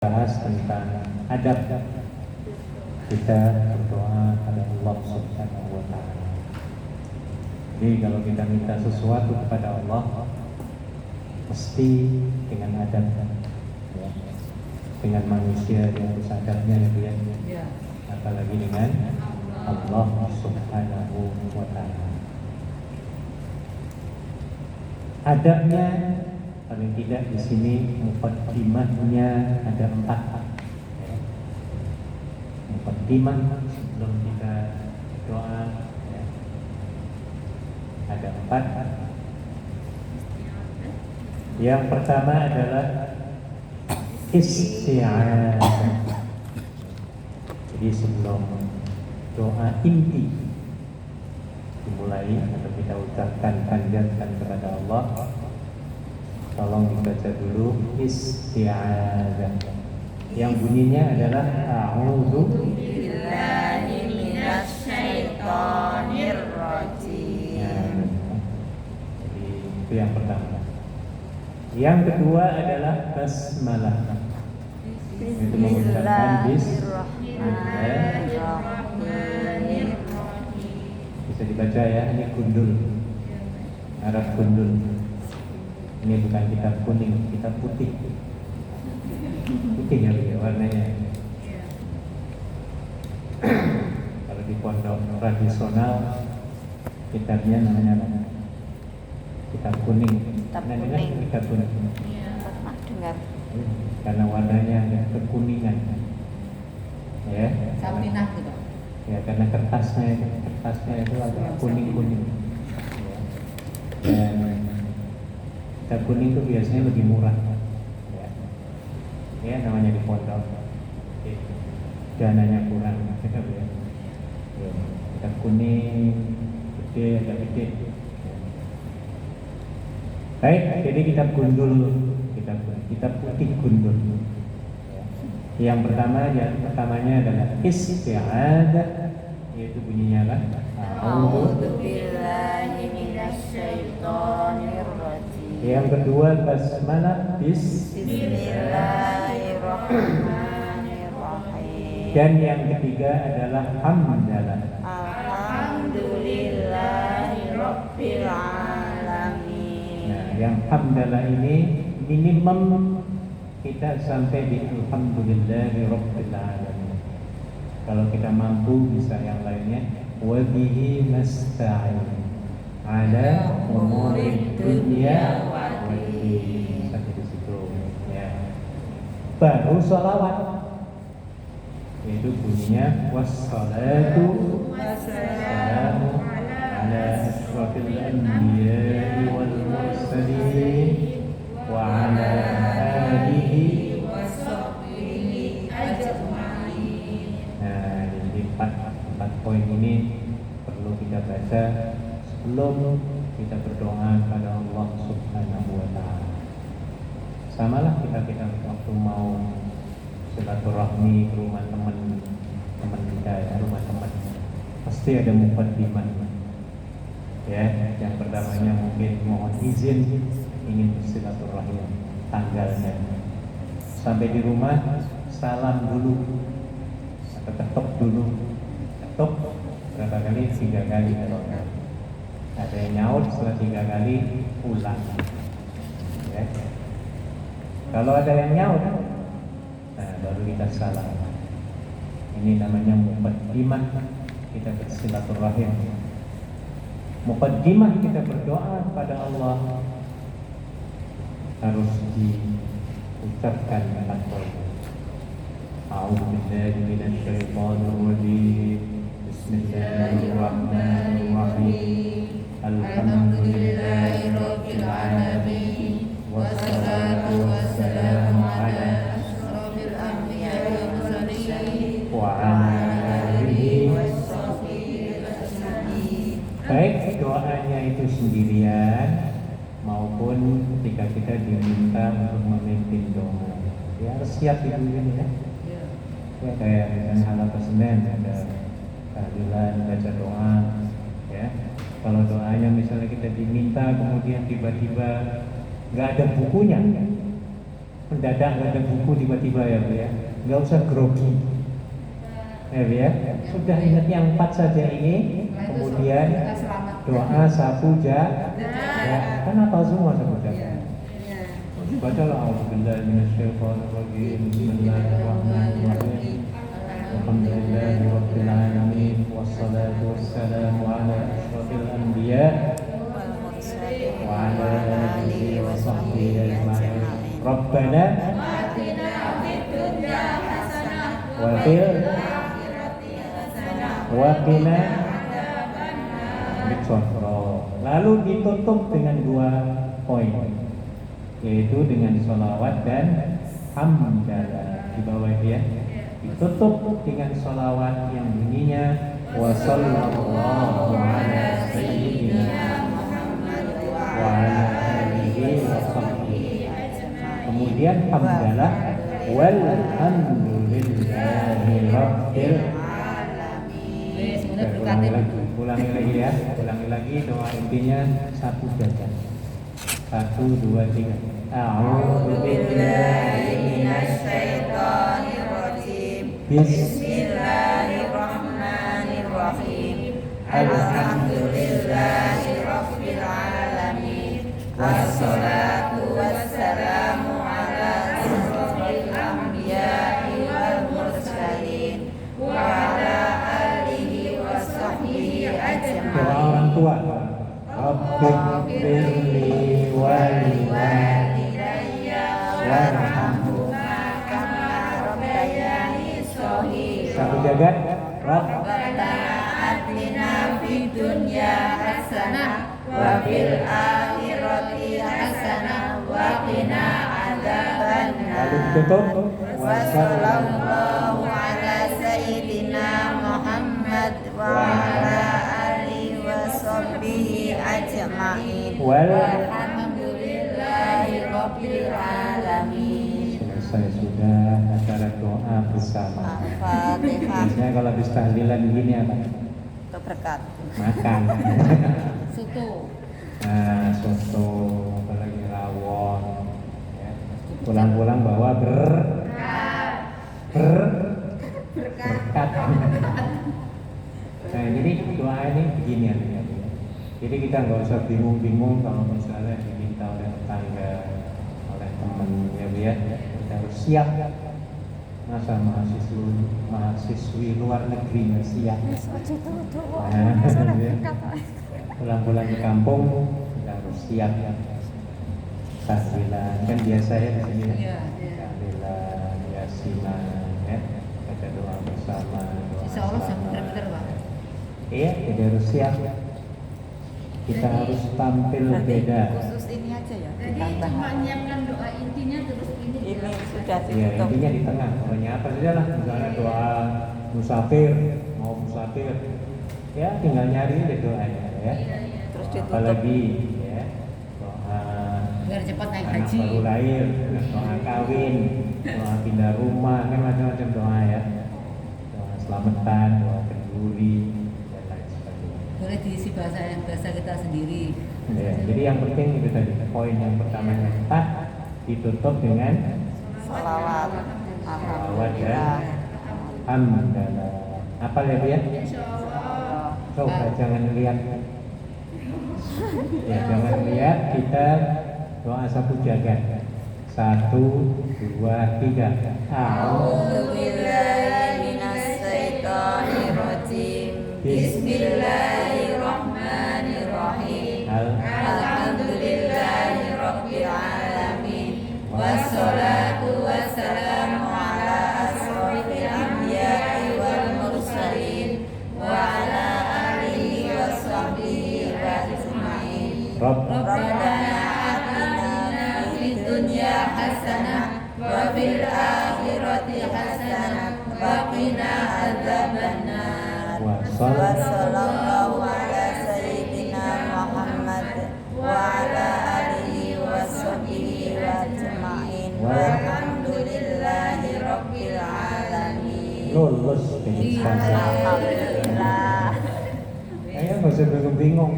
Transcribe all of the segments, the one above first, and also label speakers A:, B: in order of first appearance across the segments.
A: bahas tentang adab kita berdoa pada Allah Subhanahu wa Ta'ala. Jadi kalau kita minta sesuatu kepada Allah, mesti dengan adab, ya. Dengan manusia yang harus adabnya, ya. Apalagi dengan Allah Subhanahu wa Ta'ala. Adabnya paling tidak di sini muqaddimahnya ada 4. Muqaddimah sebelum kita doa, ya. Ada 4. Yang pertama adalah isti'adzah. Jadi sebelum doa inti dimulai atau kita ucapkan panjatkan kepada Allah, tolong dibaca dulu isti'adzah. Yang bunyinya adalah a'udzu billahi minasyaitonir rajim. Jadi itu yang pertama. Yang kedua adalah basmalah. Itu mengucapkan bismillahirrahmanirrahim. Bisa dibaca ya, ini gundul. Arab gundul. Ini bukan kitab kuning, kitab putih. Putih ya warnanya. Kalau di pondok tradisional kitabnya namanya apa? Kitab kuning.
B: Kitab kuning.
A: Kitab kuning.
B: Pernah dengar.
A: Karena warnanya kekuningan. Ya.
C: Saminah gitu.
A: Ya, karena kertasnya itu agak kuning-kuning. Ya. Dan kitab kuning itu biasanya lebih murah, ya namanya di pondok, dananya kurang, ya. Kitab kuning gede, agak gede. Baik, jadi kitab gundul, kitab putih gundul. Yang pertamanya adalah isti'adzah, yaitu bunyinya apa?
B: A'udzu billahi minasyaitonir rajim.
A: Yang kedua basmalah
B: Bismillahirrahmanirrahim.
A: Dan yang ketiga adalah hamdalah.
B: Alhamdulillahirabbil alamin.
A: Nah, yang hamdalah ini minimum kita sampai di alhamdulillahirabbil alamin. Kalau kita mampu bisa yang lainnya wa bihi nasta'in ala umuri dunya wal din. Sampai di situ, ya. Baru sholawat, yaitu bunyinya wassalatu wassalamu ala asyrafil anbiya'i wal mursalin wa ala alihi washabbihi ajma'in. Nah, jadi empat poin ini perlu kita baca sebelum kita berdoa kepada Allah Subhanahu wa Ta'ala. Samalah kita waktu mau silaturahmi ke rumah teman kita, ya, rumah teman, pasti ada muqaddimah. Ya, yang pertamanya mungkin mohon izin ingin bersilaturahmi, tanggalnya. Sampai di rumah salam dulu atau ketok dulu. Ketok berapa kali? 3 kali kalau ada yang nyaut setelah 3 kali ulang, ya. Kalau ada yang nyaut, nah baru kita salam. Ini namanya muqaddimah kita bersilaturahim. Muqaddimah kita berdoa kepada Allah harus diucapkan 4 poin. A'udzu billahi minasy syaithanir rajim. Bismillahirrahmanirrahim. Alhamdulillahirabbil alamin. Wassalatu wassalamu ala
B: asyrafil anbiya'i wal mursalin
A: wa ala alihi
B: washabbihi ajma'in.
A: baik doanya itu sendirian maupun ketika kita diminta untuk memimpin doa. Ya harus siap itu ini, ya. Ya kayak dengan halaqah Senin ada tahlilan, baca doa, ya. Kalau doanya misalnya kita diminta kemudian tiba-tiba nggak ada bukunya, mendadak nggak ada buku tiba-tiba ya Bu ya, nggak usah grogi ya Bu ya. Sudah ingat yang 4 saja ini, kemudian doa sapu jagat ya, kan apa semua sapu jagat. Bacalah a'udzubillahi minasyaitonirrajim. Bismillahirrahmanirrahim. Alhamdulillahi rabbil alamin wassalatu wassalamu ala asyrafil anbiya wa ala alihi wa sahbihi ajma'in. Rabbana
B: atina fid dunya hasanah
A: wa fil wa qina lalu ditutup dengan 2 poin, yaitu dengan sholawat dan hamdalah. Di bawah dia ditutup dengan sholawat yang bunyinya wa sallallahu ala sayyidina Muhammad wa ala alihi wa sahbihi. Kemudian hamdalah walhamdulillahi rabbil alamin. Ulangi lagi ya, ulangi lagi doa intinya sapu jagat. 1, 2, 3. A'udzu billahi minasyaitonir rajim. Bismillahirrahmanirrahim. Alhamdulillahi rabbil alamin. Wassalatu wassalamu ala asyrofil anbiya'i wal mursalin wa ala alihi wa sahbihi ajma'in. Doa orang tua. Rabbighfirli wa liwalidayya warhamhuma kama rabbayani shaghira. Sapu jagat. Rabbana atina fid dunya hasanah wa fil akhirati hasanah wa qina adzabannar. Lalu tutup. Wassallallahu ala sayyidina Muhammad wa ala alihi wa sahbihi ajma'in. Walhamdulillahi rabbil alamin. Selesai sudah acara doa bersama.
B: Al-Fatihah.
A: Biasanya kalau habis tahlilan begini apa?
B: Berkat.
A: Makan.
B: Soto.
A: Nah, soto, apalagi rawon. Ya. Pulang-pulang bawa berkat. Nah, jadi doa ini begini ya. Jadi kita nggak usah bingung-bingung kalau misalnya diminta oleh tetangga, oleh teman ya. Kita harus siap. Masa mahasiswi luar negeri nggak siap. Nah, pulang-pulang ke kampung kita harus siap. Tahlilan kan biasa ya di sini. Tahlilan, yasinan, ya. Kita doa bersama.
B: Insya Allah benar-benar Pak.
A: Iya, kita harus siap. Kita harus tampil beda.
B: Khusus ini aja ya.
C: Jadi cuma menyiapkan doa intinya terus ini
B: Sudah
A: Ya, intinya di tengah. Pokoknya apa saja lah. Misalnya doa musafir, mau musafir, ya tinggal nyari deh doanya ya.
B: Terus ditutup.
A: Apalagi ya doa
C: biar cepat naik
A: anak
C: haji.
A: baru lahir, doa kawin, doa pindah rumah, kan macam-macam doa ya. Doa selamatan, doa kenduri dan lain sebagainya.
C: Boleh diisi bahasa kita sendiri.
A: Ya, jadi yang penting itu tadi poin yang pertama kita ditutup dengan
B: Salawat.
A: salawat dan
B: Alhamdulillah.
A: hamdalah. Apa ya Bu ya? Coba jangan lihat. Ya, jangan lihat, kita doa sapu jagat. 1, 2, 3.
B: A'udzu billahi minasyaitonir rajim. Bismillahirrahmanirrahim. Alhamdulillahi rabbil alamin. Wassalatu wassalamu ala asyrofil anbiya'i wal mursalin wa ala alihi wa sahbihi ajma'in. Rabbana atina fid dunya hasanah wa fil akhirati hasanah wa qina adzabannar. Wa sallallahu ala sayyidina Muhammad wa ala alihi wa sahbihi ajma'in. Walhamdulillahi rabbil alamin.
A: Lulus dengan sponsor.
B: Alhamdulillah.
A: Ayo nggak usah bingung-bingung.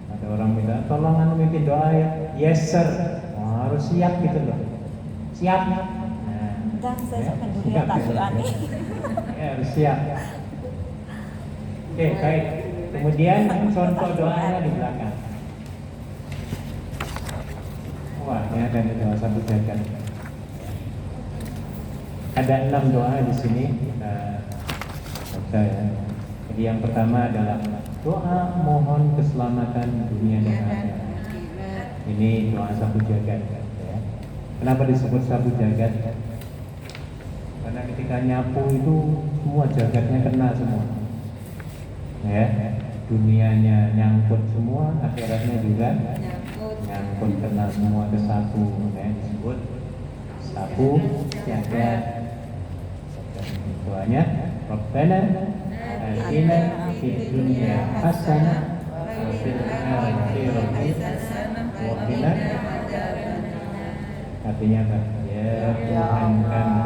A: Ada orang minta tolong mimpin doa ya. Yes sir. Harus siap gitu loh. Siap? Nah,
B: Dan saya
A: ya,
B: akan dulu
A: siap,
B: tak
A: ya.
B: doani.
A: Ya, harus siap. Oke, baik. Kemudian contoh doanya di belakang. Wah, ini ada doa sabu jagat. Ada 6 doa di sini. Kita baca ya. Jadi yang pertama adalah doa mohon keselamatan dunia dan akhirat. Ini doa sabu jagat. Ya. Kenapa disebut sabu jagat? Karena ketika nyapu itu semua jagatnya kena semua. Ya, dunianya nyangkut semua, akhiratnya juga nyangkut kena semua ke sapu. Ya, disebut sabu jagat. Doanya Rabbana atina fid dunya hasanah wa fil akhirati hasanah wa qina adzabannar. Artinya apa? Ya Tuhan kami,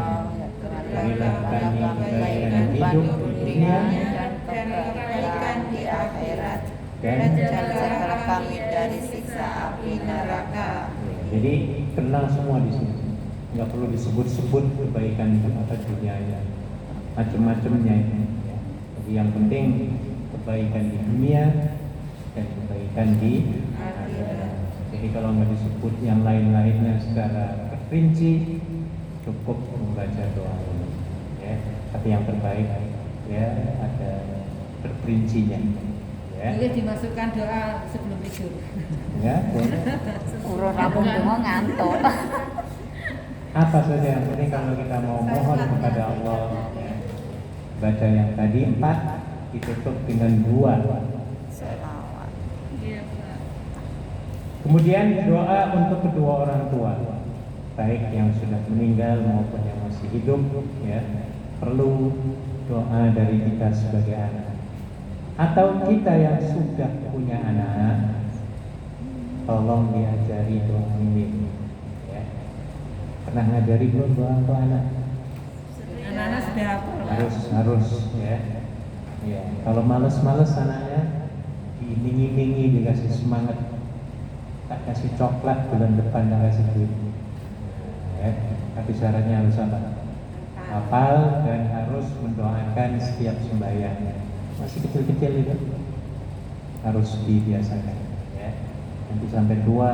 A: berilah kami kebaikan hidup di dunia
B: Dan kebaikan di akhirat.
A: dan
B: Jagalah kami dari siksa api neraka.
A: jadi tenang semua di sini. Nggak perlu disebut-sebut kebaikan itu atau dunianya, macam-macamnya itu. Ya. Jadi yang penting kebaikan di dunia dan kebaikan di akhirat. Jadi kalau nggak disebut yang lain-lainnya secara terperinci, cukup membaca doa ini. Ya. Tapi yang terbaik ya ada terperincinya. Ya.
C: Boleh dimasukkan doa sebelum tidur.
A: Ya, boleh.
B: Urut rambut semua ngantuk.
A: Apa saja yang penting kalau kita mau mohon kepada Allah ya. Baca yang tadi 4 ditutup dengan 2.
B: Selawat.
A: Kemudian doa untuk kedua orang tua, baik yang sudah meninggal maupun yang masih hidup ya. Perlu doa dari kita sebagai anak. Atau kita yang sudah punya anak, tolong diajari doa ini ya. Pernah ngajari belum doa untuk anak?
C: Anak-anak sudah hafal.
A: Harus ya. Ya, kalau males-males anaknya diiming-imingi, dikasih semangat, tak kasih coklat, bulan depan tak kasih duit. Ya, tapi syaratnya harus apa? Hafal dan harus mendoakan setiap sembahyang. Masih kecil-kecil itu harus dibiasakan. Ya. Nanti sampai tua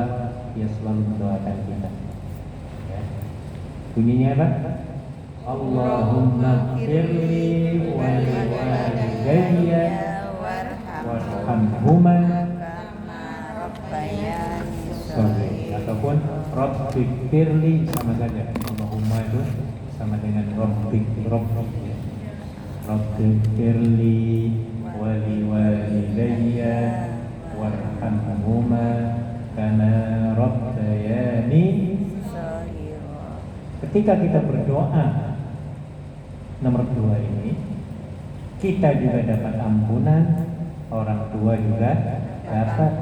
A: dia selalu mendoakan kita. Ya. Bunyinya apa? Allahumma firli wa liwalidayya warhamhuma ataupun Rabbik firli, sama saja. Allahumma itu sama dengan Rabbik ya. Rabbik firli wa liwalidayya warhamhuma kama rabbayani. Ketika kita berdoa nomor 2 ini, kita juga dapat ampunan, orang tua juga dapat.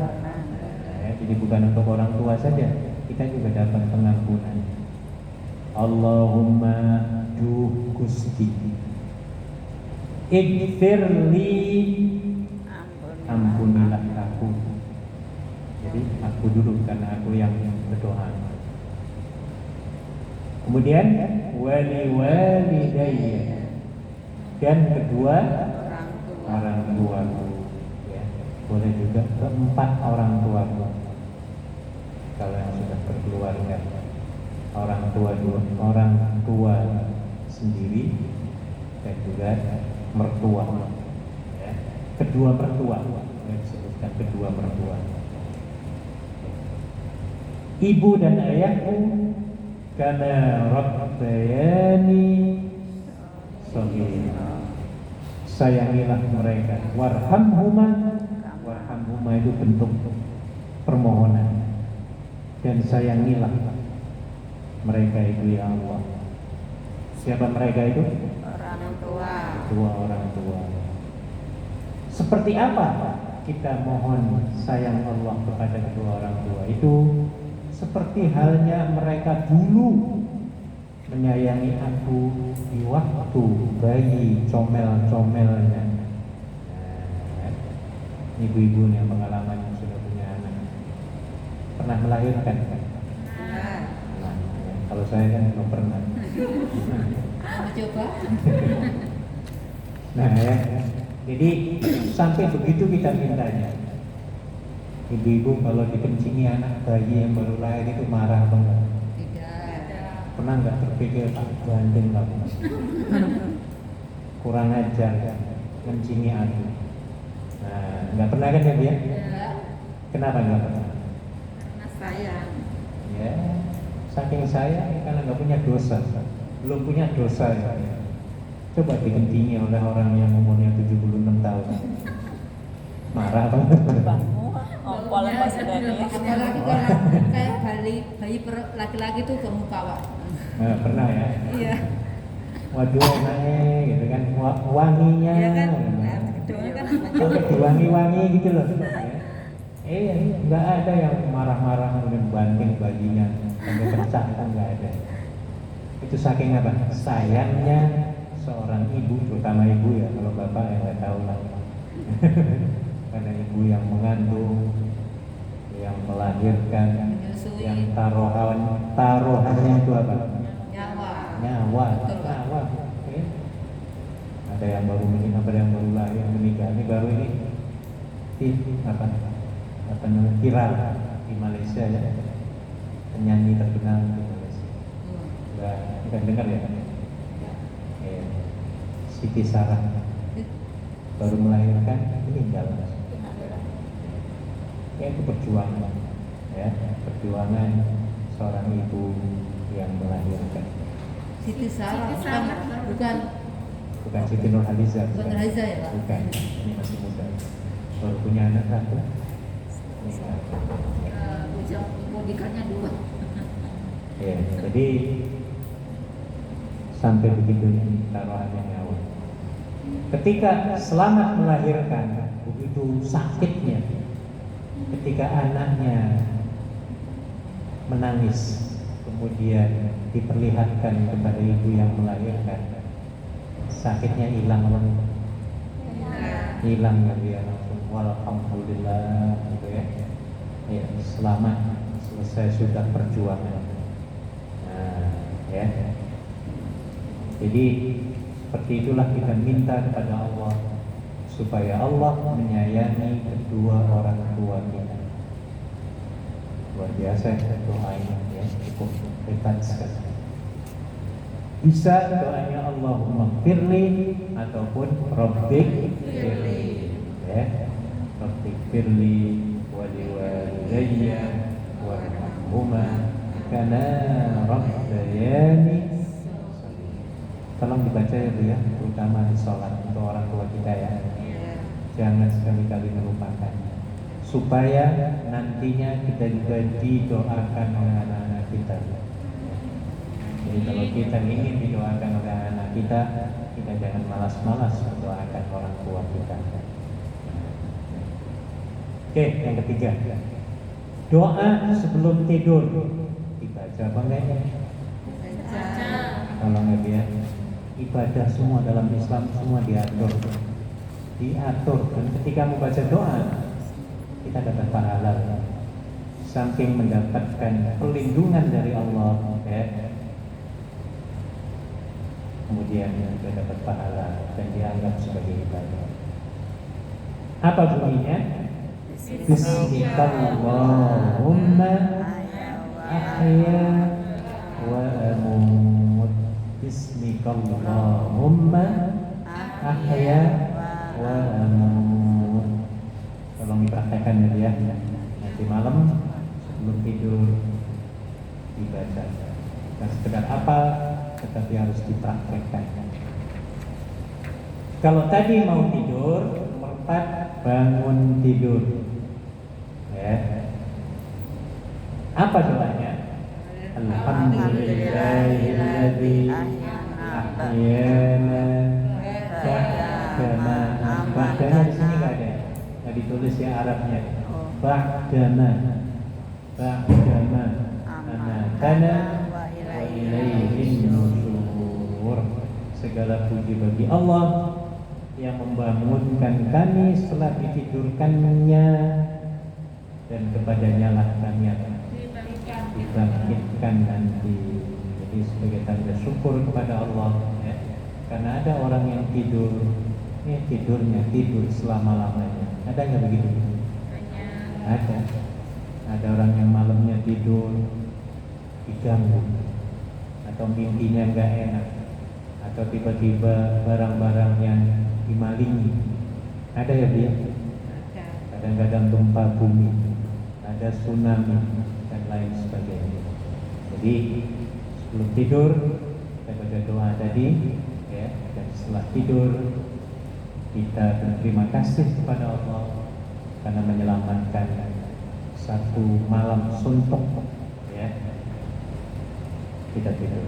A: Ya, jadi bukan untuk orang tua saja, kita juga dapat pengampunan. Allahumma duh Gusti Ighfirli, ampunilah aku. Jadi aku dulu karena aku yang berdoa. Kemudian wali walidayya, dan kedua orang tuaku ya. Boleh juga keempat orang tuaku kalau yang sudah berkeluarga. Orang tua sendiri dan juga mertua ya. Kedua mertua yang disebutkan kedua mertua, ibu dan ayahku, karena rabbayani shaghira, sayangilah mereka. Warhamhuma itu bentuk permohonan, dan sayangilah mereka itu ya Allah. Siapa mereka itu?
B: Orang tua.
A: Kedua orang tua. Seperti apa kita mohon sayang Allah kepada kedua orang tua itu? Seperti halnya mereka dulu menyayangi aku di waktu bayi comel-comelnya. Nah, ibu-ibu yang pengalaman yang sudah punya anak, pernah melahirkan kan? Nah, ya. Kalau saya kan belum pernah.
C: Mau coba?
A: Nah ya, jadi sampai begitu kita mintanya. Ibu-ibu kalau dikencingi anak bayi yang baru lahir itu marah banget.
C: Tidak.
A: Pernah nggak terpikir tak gandeng kamu? Kurang ajar ya, kencingi aku. Nah, nggak pernah kan ya dia?
C: Tidak.
A: Kenapa nggak pernah?
C: Karena sayang.
A: Ya, saking saya karena nggak punya dosa, belum punya dosa ya. Coba dikentingi oleh orang yang umurnya 76 tahun, marah banget.
B: Ompol Mas Dani.
C: Apalagi kalau kayak bayi laki-laki tuh gemuka, Pak.
A: Nah, pernah ya?
C: Iya.
A: Waduh enaknya gitu kan, wanginya.
C: Iya kan?
A: Gitu.
C: Gedungnya kan
A: Sampai diwangi-wangi gitu loh. Nggak ada yang marah-marah kemudian banting bayinya sampai pecah, itu nggak ada. Itu saking apa? Sayangnya seorang ibu, terutama ibu ya, kalau bapak ya nggak tahu lah. Karena ibu yang mengandung, yang melahirkan,
C: menyusui,
A: yang taruhannya itu apa?
C: nyawa.
A: Nyawa. Oke. Ada yang baru menikah, ada yang baru lahir menikah. Ini baru ini apa namanya, viral di Malaysia ya, penyanyi terkenal di Malaysia. Udah dengar ya? Siti Sarah baru melahirkan, meninggal. Ya, itu perjuangan, ya, perjuangan seorang ibu yang melahirkan.
C: Siti Sarah, bukan
A: Siti Nurhaliza,
C: Bukan Nurhaliza ya, Pak?
A: Bukan, ini masih muda, baru punya anak satu.
C: Bodikannya 2.
A: Ya, jadi sampai begitu taruhannya nyawa. Ketika selamat melahirkan, begitu sakitnya, ketika anaknya menangis, kemudian diperlihatkan kepada ibu yang melahirkan, sakitnya hilang ya dia langsung walhamdulillah gitu ya. Ya, selamat, selesai sudah perjuangan. Nah, ya. Jadi seperti itulah kita minta kepada Allah supaya Allah menyayangi kedua orang tua kita. Luar biasa doa ini ya, cukup hebat sekali. Bisa doanya Allahumma firli ataupun Rabbik firli, ya, Rabbik firli waliwalidayya warhamhuma kana rabbayani. Tolong dibaca ya Bu ya, terutama di sholat untuk orang tua kita ya. Jangan sekali-kali melupakan, supaya nantinya kita juga didoakan oleh anak-anak kita. Jadi kalau kita ingin didoakan oleh anak kita, kita jangan malas-malas mendoakan orang tua kita. Oke, yang ketiga, doa sebelum tidur dibaca apa enggak? Kalau nggak ya, ibadah semua dalam Islam semua diatur, dan ketika membaca doa kita dapat pahala, samping mendapatkan perlindungan dari Allah, ya, kemudian kita dapat pahala dan dianggap sebagai ibadah. Apa bunyinya? Bismillahirrahmanirrahim. Ahya wa amut. Bismillahirrahmanirrahim. Ahya wa amut. Tolong dipraktekkan ya, nanti malam sebelum tidur dibaca. Bukan sekedar apa, tetapi harus dipraktekkan. Kalau tadi mau tidur, nomor 4, bangun tidur. Ya. Apa doanya? Alhamdulillahilladzi ahyana ba'dana di sini nggak ada, nggak ditulis ya Arabnya. Ba'dana amatana wa ilaihin nusyur. Segala puji bagi Allah yang membangunkan kami setelah ditidurkannya, dan kepadanya lah kami akan dibangkitkan nanti. sebagai tanda syukur kepada Allah ya. Karena ada orang yang tidur tidur selama-lamanya. Ada nggak begitu? Ada orang yang malamnya tidur diganggu atau mimpinya nggak enak atau tiba-tiba barang-barangnya dimalingi. Ada ya dia? Kadang-kadang gempa bumi, ada tsunami dan lain sebagainya. Jadi sebelum tidur kita baca doa tadi ya, dan setelah tidur kita berterima kasih kepada Allah karena menyelamatkan satu malam suntuk ya, kita tidur.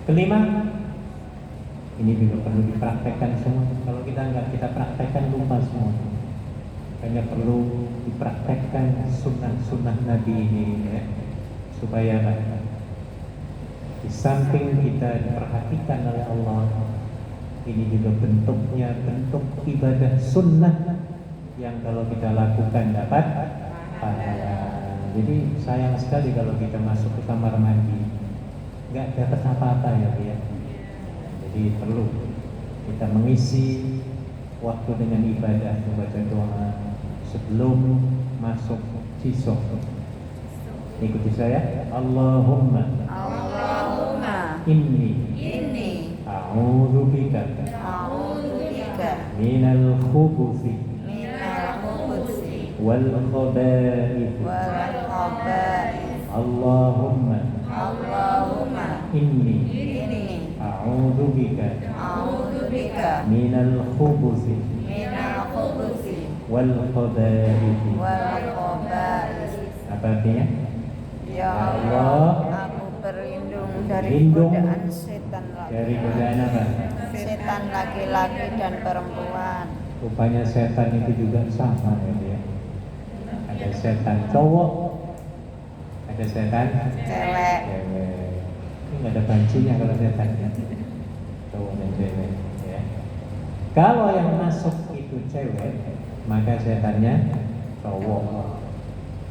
A: Kelima, ini juga perlu dipraktekkan semua. Kalau kita nggak kita praktekkan lupa semua. Hanya perlu dipraktekkan sunnah-sunnah Nabi ini ya, supaya di samping kita diperhatikan oleh Allah, ini juga bentuknya bentuk ibadah sunnah yang kalau kita lakukan dapat pahala. Jadi sayang sekali kalau kita masuk ke kamar mandi nggak dapat apa-apa ya. Jadi perlu kita mengisi waktu dengan ibadah, membaca doa sebelum masuk sisok. Ikuti saya. Allahumma inni a'udzubika minal khubuthi wal khaba'ith. Allahumma inni a'udzubika minal khubuthi wal khaba'ith. Apa artinya?
B: Ya Allah, aku berlindung dari godaan setan
A: Dari godaan apa?
B: setan laki-laki dan perempuan.
A: Rupanya setan itu juga sama ya dia. Ada setan cowok, ada setan
B: Cewek.
A: Ini nggak ada pancinya kalau setan ya. Cowok dan cewek ya. Kalau yang masuk itu cewek, maka setannya cowok.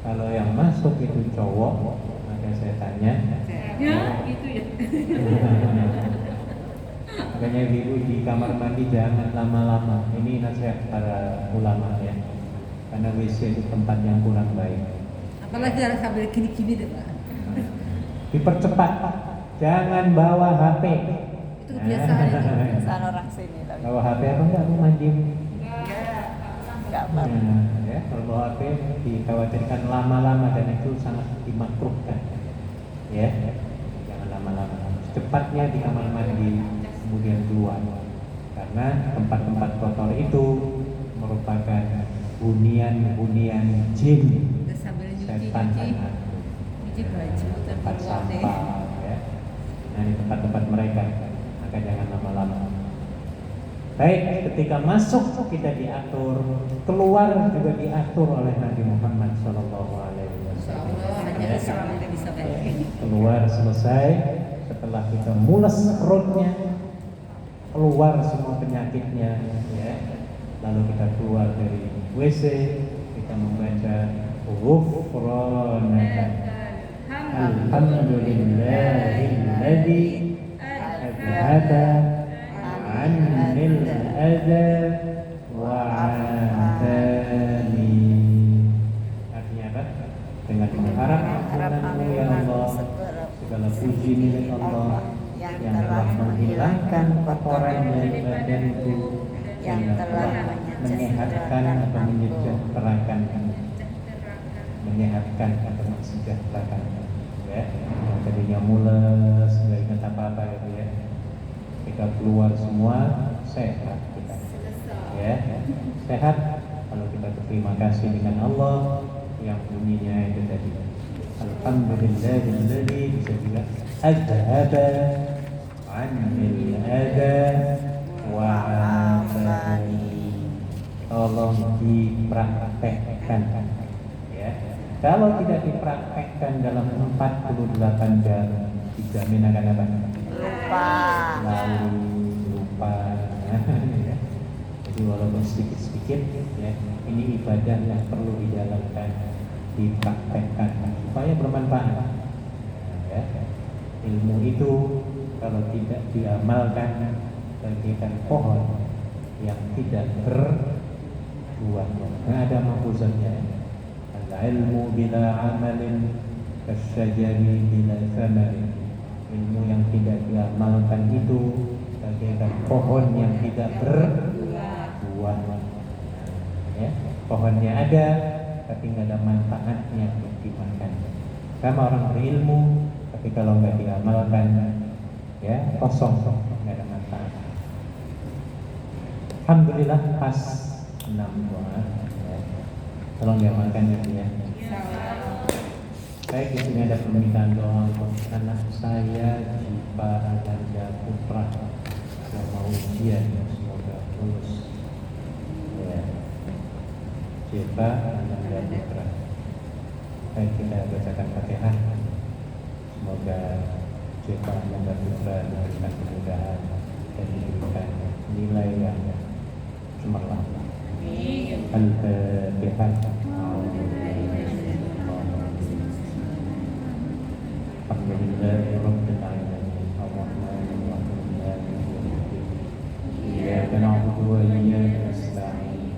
A: Kalau yang masuk itu cowok, maka setannya
C: gitu ya.
A: Makanya ibu di kamar mandi jangan lama-lama. Ini nasihat para ulama ya. Karena WC itu tempat yang kurang baik.
C: Apalagi harus sambil gini-gini deh Pak.
A: Dipercepat. Jangan bawa HP.
C: Itu kebiasaan itu.
B: Kebiasaan orang sini tapi
A: Bawa HP apa enggak? Mau mandi.
B: enggak apa.
A: Ya, kalau bawa HP dikhawatirkan lama-lama dan itu sangat dimakruhkan. Ya, jangan lama-lama. Cepatnya di kamar mandi kemudian keluar. Karena tempat-tempat kotor itu merupakan hunian jin,
C: Terus sambil
A: setan dan hantu.
C: nyuci baju
A: Tempat
C: keluar deh.
A: sampah ya. Nah, ini tempat-tempat mereka. Maka jangan lama-lama. Baik, ketika masuk kita diatur, keluar juga diatur oleh Nabi Muhammad SAW.
C: Insyaallah hanya Islam yang bisa kayak gini.
A: Keluar selesai, setelah kita mules perutnya, keluar semua penyakitnya, ya. Lalu kita keluar dari WC, kita membaca Ghufranaka Alhamdulillahilladzi adhaba annil adza wa afani. Artinya apa? Dengan mengharap ampunanmu ya Allah, segala puji milik Allah yang telah menghilangkan kotoran dari badanku, yang telah menyehatkan atau menyejahterakan, ya. Yang tadinya mules, nggak ingat apa-apa gitu ya. Kita keluar semua sehat kita, ya. Sehat kalau kita berterima kasih dengan Allah yang bunyinya itu tadi. Alhamdulillahilladzi bisa juga adhaba anil adza wa afani. Tolong dipraktekkan ya. Kalau tidak dipraktekkan dalam 48 jam dijamin akan apa?
B: Lupa.
A: Lalu lupa ya. Jadi walaupun sedikit-sedikit ya, ini ibadah yang perlu dijalankan dipraktekkan supaya bermanfaat. Ya. Ilmu itu kalau tidak diamalkan bagaikan pohon yang tidak berbuah. Nggak ada mahfuzatnya. Al-ilmu bila amalin kasyajari bila thamarin. Ilmu yang tidak diamalkan itu bagaikan pohon yang tidak berbuah. Ya, pohonnya ada tapi nggak ada manfaatnya untuk dimakan. Sama orang berilmu tapi kalau nggak diamalkan ya kosong, nggak ada manfaat. Alhamdulillah pas 6 doa ya. Tolong diamalkan ya. Baik, di sini ada permintaan doa untuk anak saya Jipa Ananda Putra yang mau ujian, semoga lulus. Ya. Jipa Ananda Putra. Baik, kita bacakan Fatihah. Semoga Jipa Ananda Putra diberikan kemudahan dan diberikan nilai yang cemerlang. Al-Fatihah. Alhamdulillahi Rabbil Alamin. Ar-Rahmanir Rahim. Maliki Yawmiddin. Iyyaka na'budu wa iyyaka nasta'in.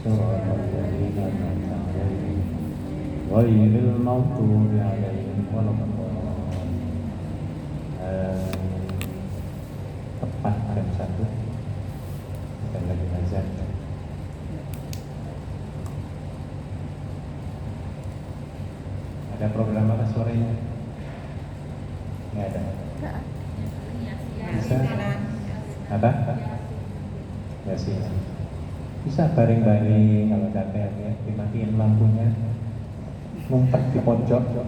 A: Shiratal ladzina an'amta 'alaihim ghairil maghdubi 'alaihim waladdallin. Tepat jam 1. Kita lagi azan. Ada program apa sorenya? Nggak ada. Bisa? Apa? Ya sih. Bisa baring-baring kalau capek ya, dimatiin lampunya, ngumpet di pojok, ya,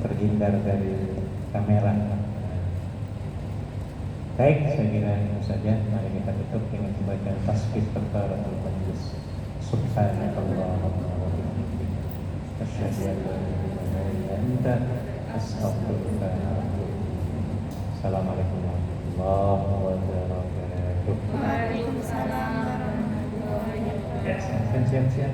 A: terhindar dari kamera. Baik, saya kira itu saja. Mari kita tutup dengan membaca tasbih kafaratul majlis. Subhanallah wa bihamdihi asyhadu an la ilaha illa anta astaghfiruka wa atubu ilaik. Assalamualaikum warahmatullahi wabarakatuh.
B: Waalaikumsalam warahmatullahi wabarakatuh.
A: Ya, siap-siap.